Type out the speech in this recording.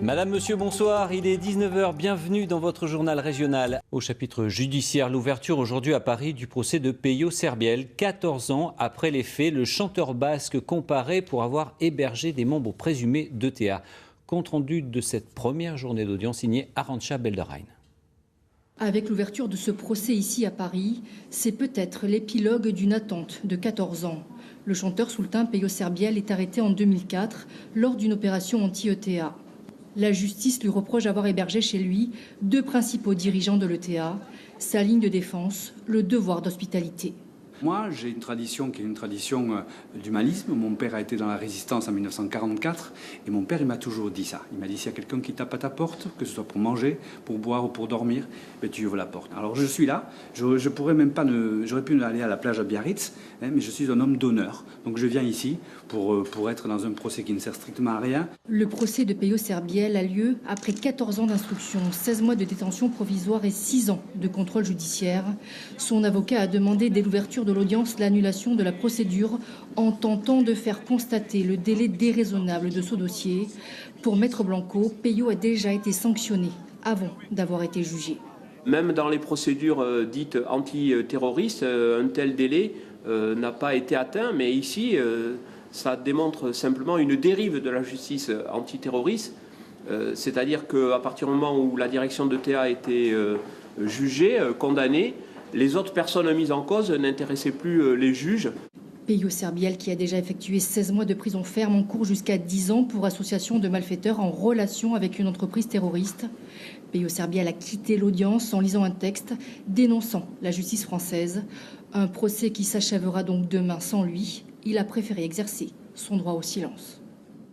Madame, monsieur, bonsoir. Il est 19 h, bienvenue dans votre journal régional. Au chapitre judiciaire, l'ouverture aujourd'hui à Paris du procès de Peyo Serbiel. 14 ans après les faits, le chanteur basque comparé pour avoir hébergé des membres présumés d'ETA. Compte rendu de cette première journée d'audience signé Arantxa Belderrain. Avec l'ouverture de ce procès ici à Paris, c'est peut-être l'épilogue d'une attente de 14 ans. Le chanteur sultan Peyo Serbiel est arrêté en 2004 lors d'une opération anti-ETA. La justice lui reproche d'avoir hébergé chez lui deux principaux dirigeants de l'ETA. Sa ligne de défense, le devoir d'hospitalité. Moi, j'ai une tradition qui est une tradition d'humanisme. Mon père a été dans la résistance en 1944 et mon père, il m'a toujours dit ça. Il m'a dit, s'il y a quelqu'un qui tape à ta porte, que ce soit pour manger, pour boire ou pour dormir, ben, tu ouvres la porte. Alors je suis là, je pourrais même pas, j'aurais pu aller à la plage à Biarritz, mais je suis un homme d'honneur. Donc je viens ici pour être dans un procès qui ne sert strictement à rien. Le procès de Peyo Serbiel a lieu après 14 ans d'instruction, 16 mois de détention provisoire et 6 ans de contrôle judiciaire. Son avocat a demandé dès l'ouverture de l'audience l'annulation de la procédure en tentant de faire constater le délai déraisonnable de ce dossier. Pour Maître Blanco, Peyo a déjà été sanctionné avant d'avoir été jugé. Même dans les procédures dites antiterroristes, un tel délai n'a pas été atteint, mais ici, ça démontre simplement une dérive de la justice antiterroriste, c'est-à-dire qu'à partir du moment où la direction d'ETA a été jugée, condamnée, les autres personnes mises en cause n'intéressaient plus les juges. Peyo Serbiel, qui a déjà effectué 16 mois de prison ferme, encourt jusqu'à 10 ans pour association de malfaiteurs en relation avec une entreprise terroriste. Peyo Serbiel a quitté l'audience en lisant un texte dénonçant la justice française. Un procès qui s'achèvera donc demain sans lui. Il a préféré exercer son droit au silence.